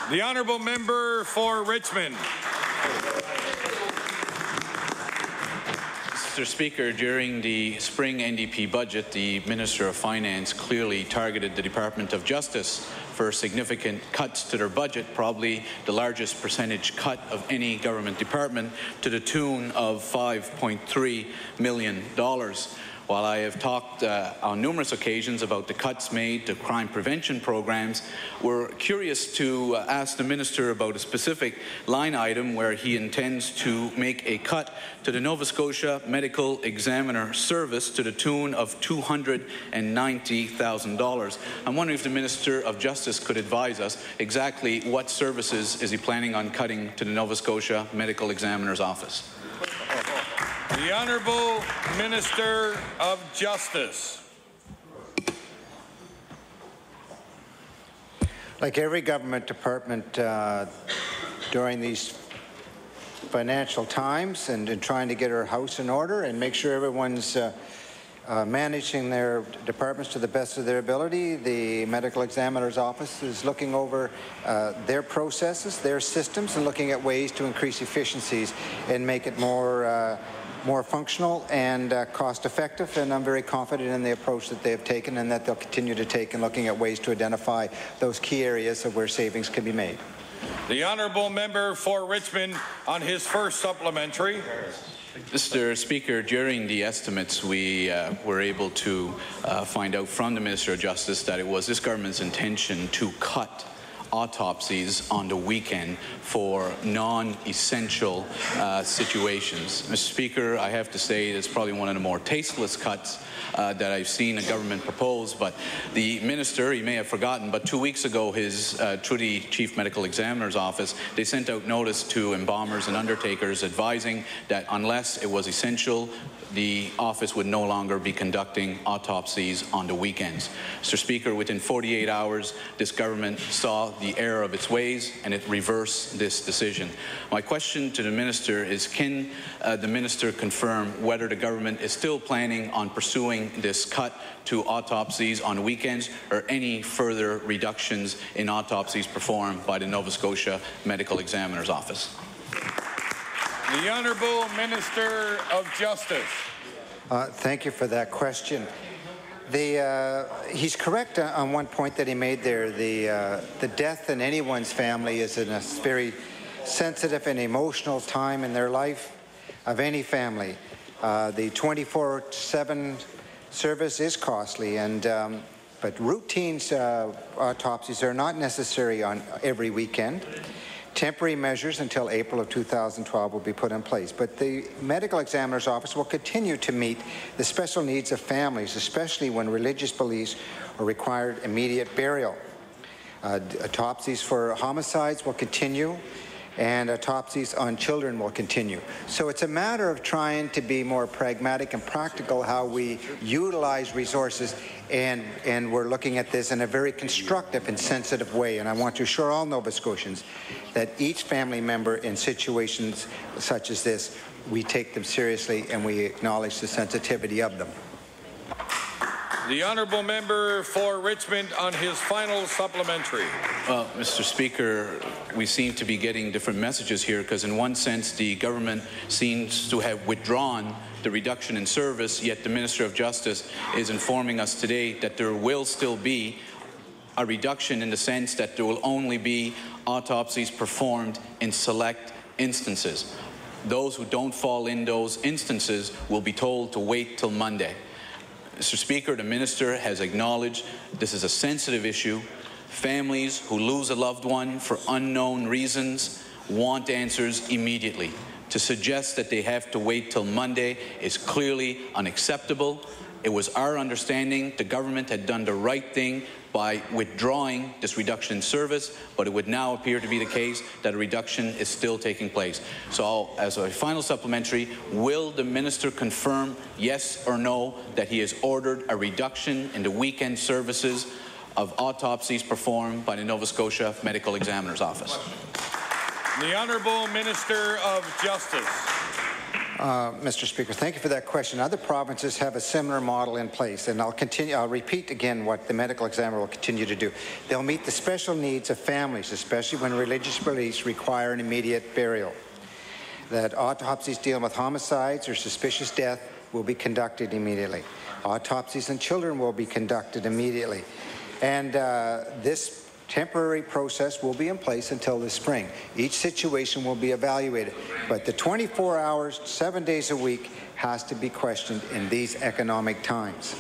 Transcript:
The honourable member for Richmond. Mr. Speaker, during the spring NDP budget, the Minister of Finance clearly targeted the Department of Justice for significant cuts to their budget, probably the largest percentage cut of any government department, to the tune of $5.3 million. While I have talked on numerous occasions about the cuts made to crime prevention programs, we're curious to ask the Minister about a specific line item where he intends to make a cut to the Nova Scotia Medical Examiner Service to the tune of $290,000. I'm wondering if the Minister of Justice could advise us exactly what services is he planning on cutting to the Nova Scotia Medical Examiner's Office. The Honourable Minister of Justice. Like every government department during these financial times and trying to get our house in order and make sure everyone's managing their departments to the best of their ability, the Medical Examiner's Office is looking over their processes, their systems, and looking at ways to increase efficiencies and make it more functional and cost-effective, and I'm very confident in the approach that they have taken and that they'll continue to take in looking at ways to identify those key areas of where savings can be made. The honourable member for Richmond on his first supplementary. Mr. Speaker, during the estimates, we were able to find out from the Minister of Justice that it was this government's intention to cut autopsies on the weekend for non-essential situations. Mr. Speaker, I have to say it's probably one of the more tasteless cuts that I've seen a government propose, but the minister, he may have forgotten, but 2 weeks ago through the Chief Medical Examiner's Office, they sent out notice to embalmers and undertakers advising that unless it was essential, the office would no longer be conducting autopsies on the weekends. Mr. Speaker, within 48 hours, this government saw the error of its ways and it reversed this decision. My question to the minister is, can the minister confirm whether the government is still planning on pursuing this cut to autopsies on weekends or any further reductions in autopsies performed by the Nova Scotia Medical Examiner's Office? The Honourable Minister of Justice. Thank you for that question. He's correct on one point that he made there. The death in anyone's family is in a very sensitive and emotional time in their life of any family. The 24/7 service is costly, but routine autopsies are not necessary on every weekend. Temporary measures until April of 2012 will be put in place, but the Medical Examiner's Office will continue to meet the special needs of families, especially when religious beliefs are required immediate burial. Autopsies for homicides will continue, and autopsies on children will continue. So it's a matter of trying to be more pragmatic and practical how we utilize resources, and we're looking at this in a very constructive and sensitive way. And I want to assure all Nova Scotians that each family member in situations such as this, we take them seriously and we acknowledge the sensitivity of them. The honourable member for Richmond on his final supplementary. Well, Mr. Speaker, we seem to be getting different messages here, because in one sense the government seems to have withdrawn the reduction in service, yet the Minister of Justice is informing us today that there will still be a reduction in the sense that there will only be autopsies performed in select instances. Those who don't fall in those instances will be told to wait till Monday. Mr. Speaker, the Minister has acknowledged this is a sensitive issue. Families who lose a loved one for unknown reasons want answers immediately. To suggest that they have to wait till Monday is clearly unacceptable. It was our understanding the government had done the right thing by withdrawing this reduction in service, but it would now appear to be the case that a reduction is still taking place. So, as a final supplementary, will the Minister confirm, yes or no, that he has ordered a reduction in the weekend services of autopsies performed by the Nova Scotia Medical Examiner's Office? The Honourable Minister of Justice. Mr. Speaker, thank you for that question. Other provinces have a similar model in place, and I'll repeat again what the medical examiner will continue to do. They'll meet the special needs of families, especially when religious beliefs require an immediate burial. That autopsies dealing with homicides or suspicious death will be conducted immediately. Autopsies on children will be conducted immediately. And this temporary process will be in place until the spring. Each situation will be evaluated, but the 24 hours, 7 days a week has to be questioned in these economic times.